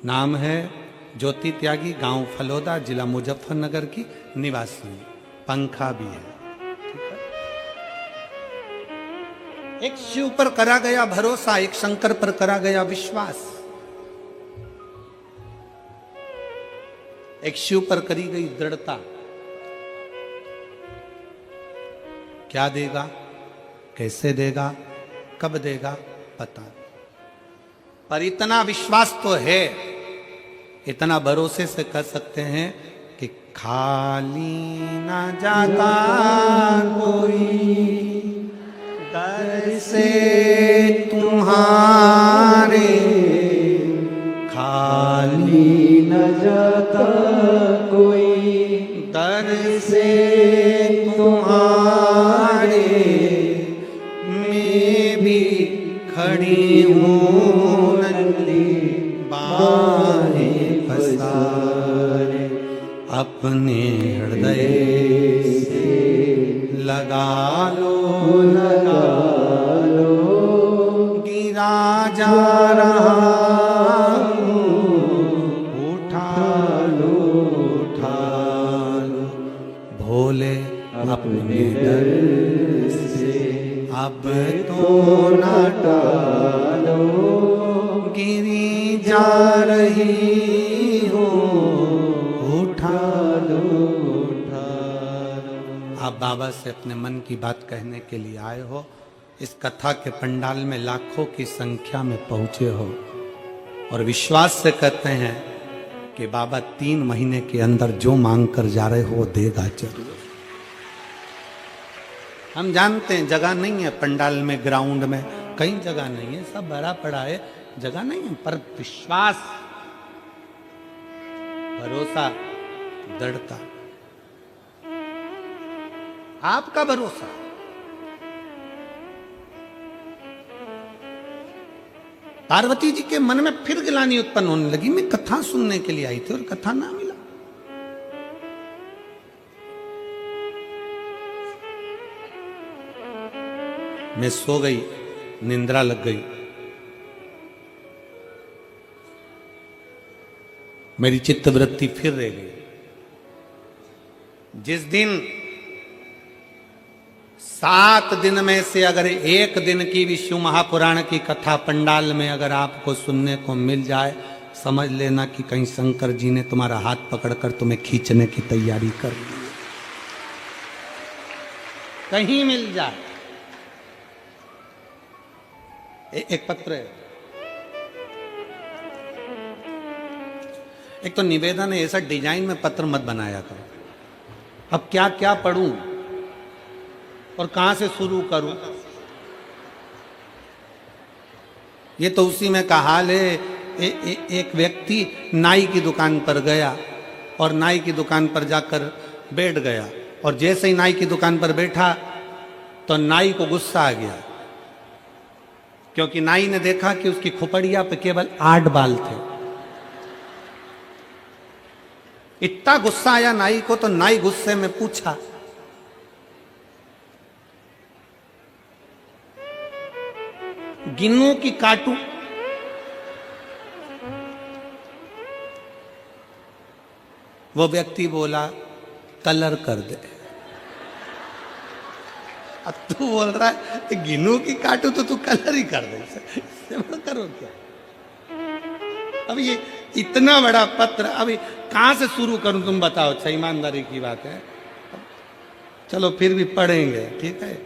नाम है ज्योति त्यागी, गांव फलोदा, जिला मुजफ्फरनगर की निवासी हूँ। पंखा भी है, ठीक है। एक शिव पर करा गया भरोसा, एक शंकर पर करा गया विश्वास। एक शिव पर करी गई दृढ़ता क्या देगा, कैसे देगा, कब देगा पता नहीं, पर इतना विश्वास तो है, इतना भरोसे से कर सकते हैं कि खाली ना जाता कोई दर से तुम्हारे, खाली न जाता कोई दर से तुम्हारे, मैं भी खड़ी हूँ नंदी बाहें पसारे, अपने हृदय से लगा लो, गिरा जा रहा हूँ, उठा लो, भोले अपने दर से अब तो न टालो, गिरी जा रही हो, उठा लो। आप बाबा से अपने मन की बात कहने के लिए आए हो, इस कथा के पंडाल में लाखों की संख्या में पहुंचे हो और विश्वास से कहते हैं कि बाबा 3 महीने के अंदर जो मांग कर जा रहे हो वो देगा जरूर। हम जानते हैं जगह नहीं है पंडाल में, ग्राउंड में कहीं जगह नहीं है, सब भरा पड़ा है, जगह नहीं है, पर विश्वास, भरोसा, दृढ़ता, आपका भरोसा। पार्वती जी के मन में फिर गिलानी उत्पन्न होने लगी, मैं कथा सुनने के लिए आई थी और कथा ना मिला। मैं सो गई, निंद्रा लग गई, मेरी चित्तवृत्ति फिर रह गई। जिस दिन 7 दिन में से अगर 1 दिन की भी शिव महापुराण की कथा पंडाल में अगर आपको सुनने को मिल जाए, समझ लेना कि कहीं शंकर जी ने तुम्हारा हाथ पकड़कर तुम्हें खींचने की तैयारी कर ली, कहीं मिल जाए। एक पत्र है, एक तो निवेदन है, ऐसा डिजाइन में पत्र मत बनाया करो। अब क्या क्या पढ़ूं और कहां से शुरू करूं, ये तो उसी में का हाल है। एक व्यक्ति नाई की दुकान पर गया और नाई की दुकान पर जाकर बैठ गया, और जैसे ही नाई की दुकान पर बैठा तो नाई को गुस्सा आ गया, क्योंकि नाई ने देखा कि उसकी खोपड़िया पे केवल 8 बाल थे। इतना गुस्सा आया नाई को, तो नाई गुस्से में पूछा, गिनूं कि काटूं? वो व्यक्ति बोला, कलर कर दे। अब तू बोल रहा है गिनूं कि काटूं, तो तू कलर ही कर दे, करो क्या? अब ये इतना बड़ा पत्र, अभी कहां से शुरू करूं तुम बताओ? अच्छा, ईमानदारी की बात है, चलो फिर भी पढ़ेंगे, ठीक है।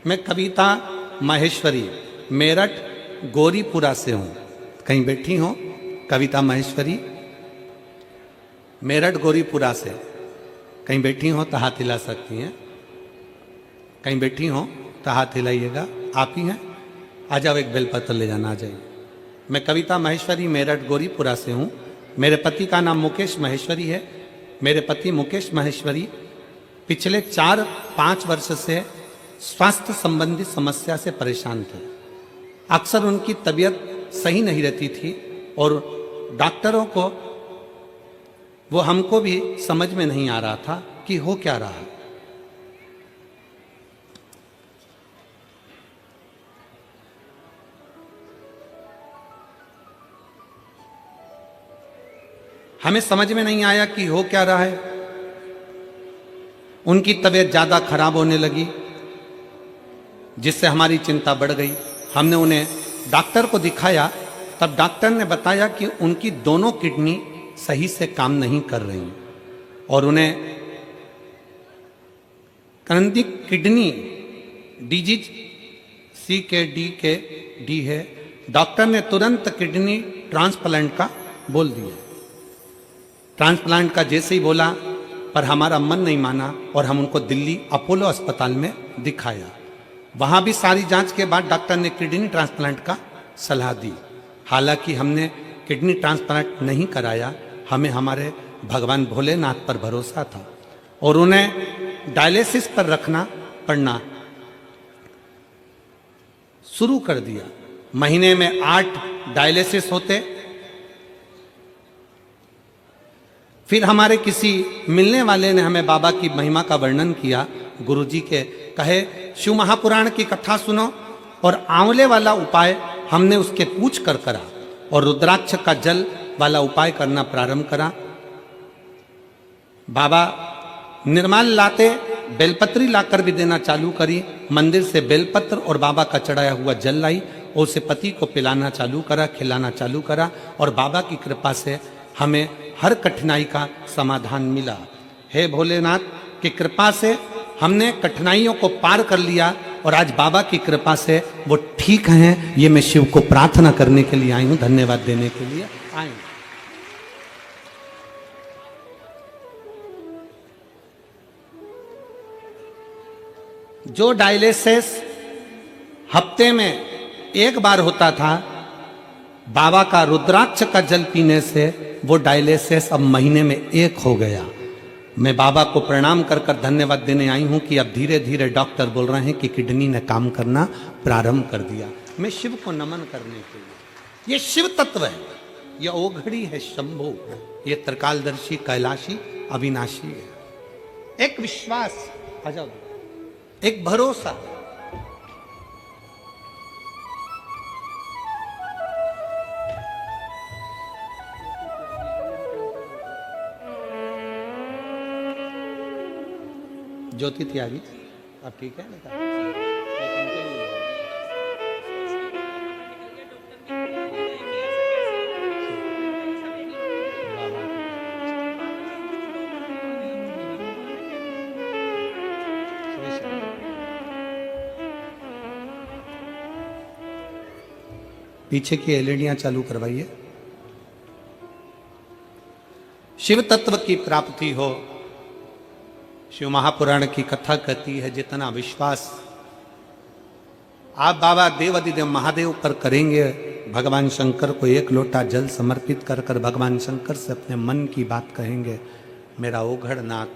मैं कविता महेश्वरी, मेरठ गौरीपुरा से हूं। कहीं बैठी हो कविता महेश्वरी, मेरठ गौरीपुरा से कहीं बैठी हो तो हाथ हिला सकती हैं, कहीं बैठी हो तो हाथ हिलाइएगा। आप ही हैं? आ जाओ, एक बेलपत्र ले जाना, आ जाइए। मैं कविता महेश्वरी, मेरठ गौरीपुरा से हूँ। मेरे पति का नाम मुकेश महेश्वरी है। मेरे पति मुकेश महेश्वरी पिछले 4-5 वर्ष से स्वास्थ्य संबंधी समस्या से परेशान थे। अक्सर उनकी तबीयत सही नहीं रहती थी और डॉक्टरों को, वो हमको भी समझ में नहीं आ रहा था कि हो क्या रहा है। हमें समझ में नहीं आया कि हो क्या रहा है। उनकी तबीयत ज़्यादा खराब होने लगी, जिससे हमारी चिंता बढ़ गई। हमने उन्हें डॉक्टर को दिखाया, तब डॉक्टर ने बताया कि उनकी दोनों किडनी सही से काम नहीं कर रही और उन्हें किडनी डिजीज CKD है। डॉक्टर ने तुरंत किडनी ट्रांसप्लांट का बोल दिया। ट्रांसप्लांट का जैसे ही बोला, पर हमारा मन नहीं माना और हम उनको दिल्ली अपोलो अस्पताल में दिखाया। वहां भी सारी जांच के बाद डॉक्टर ने किडनी ट्रांसप्लांट का सलाह दी। हालांकि हमने किडनी ट्रांसप्लांट नहीं कराया, हमें हमारे भगवान भोलेनाथ पर भरोसा था और उन्हें डायलिसिस पर रखना पड़ना शुरू कर दिया। महीने में 8 डायलिसिस होते। फिर हमारे किसी मिलने वाले ने हमें बाबा की महिमा का वर्णन किया। गुरुजी के कहे शिव महापुराण की कथा सुनो और आंवले वाला उपाय हमने उसके पूछ कर करा और रुद्राक्ष का जल वाला उपाय करना प्रारंभ करा। बाबा निर्माल लाते, बेलपत्री लाकर भी देना चालू करी। मंदिर से बेलपत्र और बाबा का चढ़ाया हुआ जल लाई और उसे पति को पिलाना चालू करा, खिलाना चालू करा और बाबा की कृपा से हमें हर कठिनाई का समाधान मिला। हे भोलेनाथ की कृपा से हमने कठिनाइयों को पार कर लिया और आज बाबा की कृपा से वो ठीक हैं। ये मैं शिव को प्रार्थना करने के लिए आई हूं, धन्यवाद देने के लिए आई हूं। जो डायलिसिस हफ्ते में एक बार होता था, बाबा का रुद्राक्ष का जल पीने से वो डायलिसिस अब महीने में 1 हो गया। मैं बाबा को प्रणाम कर कर धन्यवाद देने आई हूं कि अब धीरे धीरे डॉक्टर बोल रहे हैं कि किडनी ने काम करना प्रारंभ कर दिया। मैं शिव को नमन करने के लिए, ये शिव तत्व है, ये ओघड़ी है शंभु, ये त्रिकालदर्शी कैलाशी अविनाशी है। एक विश्वास, आ जाओ, एक भरोसा। ज्योति त्यागी अब ठीक है ना? पीछे की एलईडियां चालू करवाइए। शिव तत्व की प्राप्ति हो। शिव महापुराण की कथा कहती है जितना विश्वास आप बाबा देवादिदेव महादेव पर करेंगे, भगवान शंकर को 1 लोटा जल समर्पित कर कर भगवान शंकर से अपने मन की बात कहेंगे, मेरा ओघड़नाथ,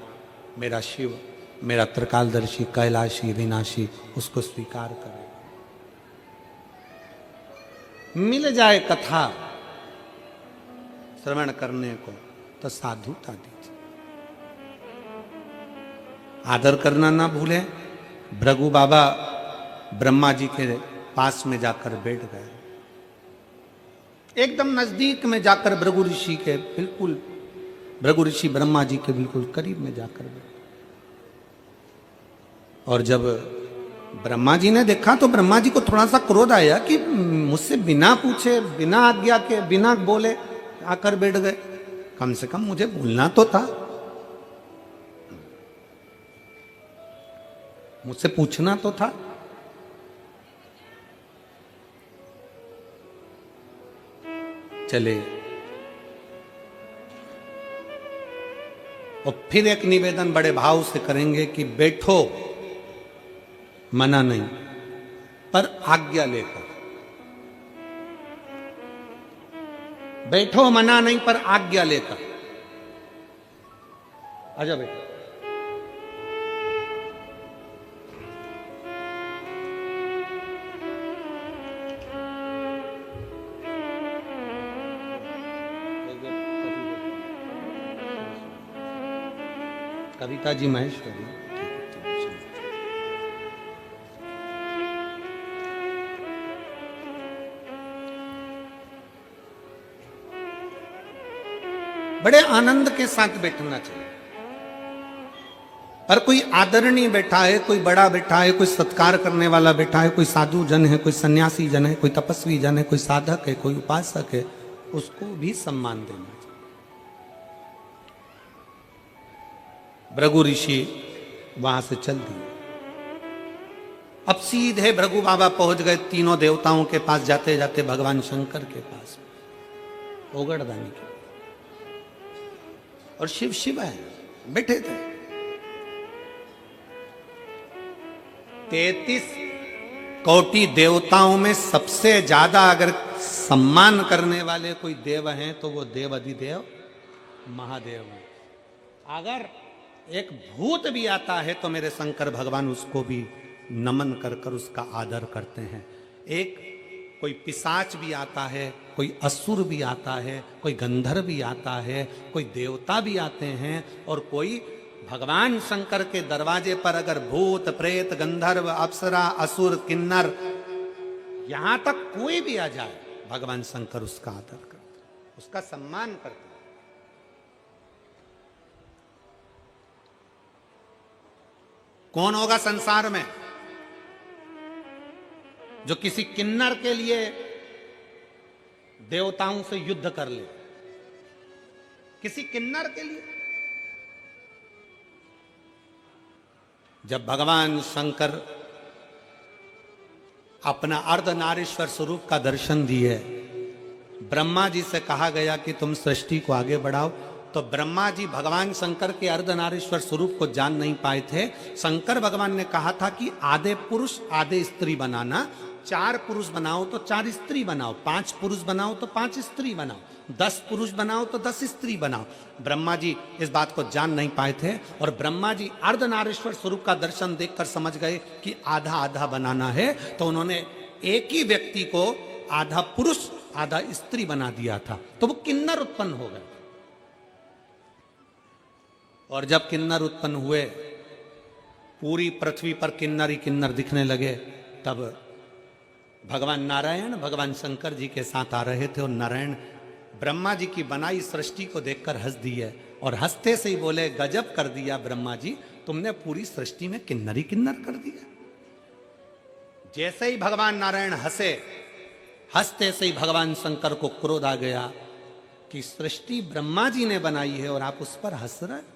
मेरा शिव, मेरा त्रिकालदर्शी कैलाशी विनाशी उसको स्वीकार करें। मिल जाए कथा श्रवण करने को तो साधुता दीजिए। आदर करना ना भूलें। भृगु बाबा ब्रह्मा जी के पास में जाकर बैठ गए, एकदम नजदीक में जाकर भृगु ऋषि के बिल्कुल, भृगु ऋषि ब्रह्मा जी के बिल्कुल करीब में जाकर बैठ। और जब ब्रह्मा जी ने देखा तो ब्रह्मा जी को थोड़ा सा क्रोध आया कि मुझसे बिना पूछे, बिना आज्ञा के, बिना बोले आकर बैठ गए। कम से कम मुझे बोलना तो था, मुझसे पूछना तो था। चले और फिर एक निवेदन बड़े भाव से करेंगे कि बैठो, मना नहीं, पर आज्ञा लेकर बैठो, मना नहीं पर आज्ञा लेकर। आजा बेटा। कविता जी महेश्वरी। बड़े आनंद के साथ बैठना चाहिए। पर कोई आदरणीय बैठा है, कोई बड़ा बैठा है, कोई सत्कार करने वाला बैठा है, कोई साधु जन है, कोई सन्यासी जन है, कोई तपस्वी जन है, कोई साधक है, कोई उपासक है, उसको भी सम्मान देना चाहिए। भृगु ऋषि वहां से चल दिए। अब सीधे भृगु बाबा पहुंच गए तीनों देवताओं के पास, जाते जाते भगवान शंकर के पास, ओगड़दानी के। और शिव शिव है बैठे थे। 33 कोटि देवताओं में सबसे ज्यादा अगर सम्मान करने वाले कोई देव हैं तो वो देव अधिदेव महादेव हैं। अगर एक भूत भी आता है तो मेरे शंकर भगवान उसको भी नमन कर कर उसका आदर करते हैं। एक कोई पिशाच भी आता है, कोई असुर भी आता है, कोई गंधर्व भी आता है, कोई देवता भी आते हैं, और कोई भगवान शंकर के दरवाजे पर अगर भूत प्रेत गंधर्व अप्सरा असुर किन्नर यहां तक कोई भी आ जाए, भगवान शंकर उसका आदर करते, उसका सम्मान करते। कौन होगा संसार में जो किसी किन्नर के लिए देवताओं से युद्ध कर ले? किसी किन्नर के लिए? जब भगवान शंकर अपना अर्धनारीश्वर स्वरूप का दर्शन दिए, ब्रह्मा जी से कहा गया कि तुम सृष्टि को आगे बढ़ाओ, तो ब्रह्मा जी भगवान शंकर के अर्धनारीश्वर स्वरूप को जान नहीं पाए थे। शंकर भगवान ने कहा था कि आधे पुरुष आधे स्त्री बनाना, 4 पुरुष बनाओ तो 4 स्त्री बनाओ, 5 पुरुष बनाओ तो 5 स्त्री बनाओ, 10 पुरुष बनाओ तो 10 स्त्री बनाओ। ब्रह्मा जी इस बात को जान नहीं पाए थे, और ब्रह्मा जी अर्धनारीश्वर स्वरूप का दर्शन देखकर समझ गए कि आधा आधा बनाना है, तो उन्होंने एक ही व्यक्ति को आधा पुरुष आधा स्त्री बना दिया था, तो वो किन्नर उत्पन्न हो गए। और जब किन्नर उत्पन्न हुए, पूरी पृथ्वी पर किन्नर ही किन्नर दिखने लगे, तब भगवान नारायण भगवान शंकर जी के साथ आ रहे थे, और नारायण ब्रह्मा जी की बनाई सृष्टि को देखकर हंस दिए, और हंसते से ही बोले, गजब कर दिया ब्रह्मा जी, तुमने पूरी सृष्टि में किन्नर ही किन्नर कर दिया। जैसे ही भगवान नारायण हंसे, हंसते से ही भगवान शंकर को क्रोध आ गया कि सृष्टि ब्रह्मा जी ने बनाई है और आप उस पर हंस रहे।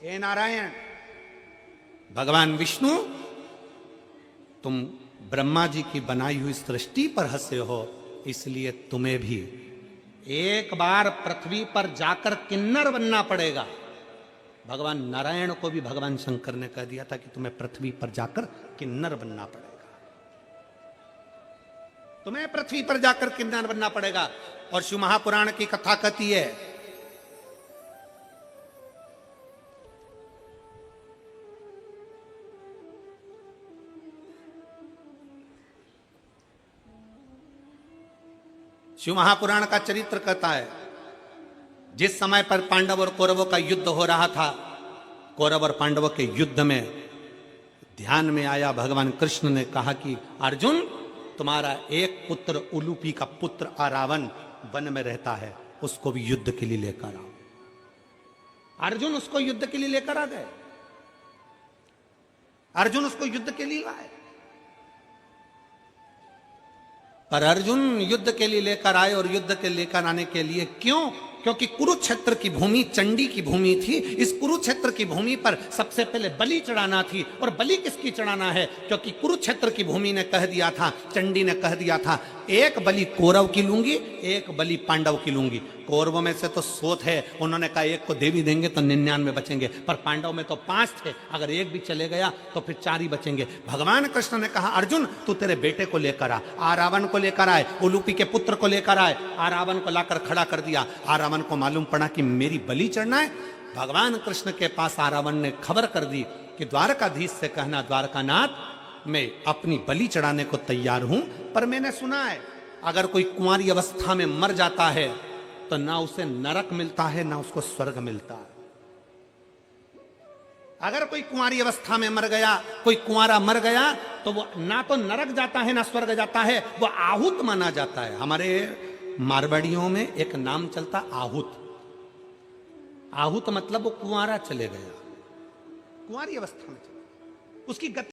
हे नारायण, भगवान विष्णु, तुम ब्रह्मा जी की बनाई हुई सृष्टि पर हंसे हो, इसलिए तुम्हें भी एक बार पृथ्वी पर जाकर किन्नर बनना पड़ेगा। भगवान नारायण को भी भगवान शंकर ने कह दिया था कि तुम्हें पृथ्वी पर जाकर किन्नर बनना पड़ेगा, तुम्हें पृथ्वी पर जाकर किन्नर बनना पड़ेगा। और शिव महापुराण की कथा कहती है, शिव महापुराण का चरित्र कहता है, जिस समय पर पांडव और कौरवों का युद्ध हो रहा था, कौरव और पांडवों के युद्ध में ध्यान में आया, भगवान कृष्ण ने कहा कि अर्जुन, तुम्हारा एक पुत्र उलूपी का पुत्र अरावन वन में रहता है, उसको भी युद्ध के लिए लेकर आओ। अर्जुन उसको युद्ध के लिए लेकर आ गए, अर्जुन उसको युद्ध के लिए लाए। पर अर्जुन युद्ध के लिए लेकर आए, और युद्ध के लेकर आने के लिए क्यों? क्योंकि कुरुक्षेत्र की भूमि चंडी की भूमि थी। इस कुरुक्षेत्र की भूमि पर सबसे पहले बलि चढ़ाना थी। और बलि किसकी चढ़ाना है? क्योंकि कुरुक्षेत्र की भूमि ने कह दिया था, चंडी ने कह दिया था, एक बलि कौरव की लूंगी, एक बलि पांडव की लूंगी। कौरवों में से तो 100 थे, उन्होंने कहा एक को देवी देंगे तो 99 बचेंगे, पर पांडव में तो 5 थे, अगर एक भी चले गया तो फिर 4 ही बचेंगे। भगवान कृष्ण ने कहा, अर्जुन तू तेरे बेटे को लेकर आ, रावण को लेकर आए, उलूपी के पुत्र को लेकर आए। रावण को लाकर खड़ा कर दिया। रावण को मालूम पड़ा कि मेरी बलि चढ़ना है। भगवान कृष्ण के पास रावण ने खबर कर दी कि द्वारकाधीश से कहना, द्वारकानाथ मैं अपनी बलि चढ़ाने को तैयार हूं, पर मैंने सुना है अगर कोई कुंवारी अवस्था में मर जाता है तो ना उसे नरक मिलता है ना उसको स्वर्ग मिलता है। अगर कोई कुंवारी अवस्था में मर गया, कोई कुंवारा मर गया, तो वो ना तो नरक जाता है ना स्वर्ग जाता है, वो आहूत माना जाता है। हमारे मारवाड़ियों में एक नाम चलता आहूत। आहूत मतलब वो कुंवारा चले गया, कुंवारी अवस्था में चले, उसकी गति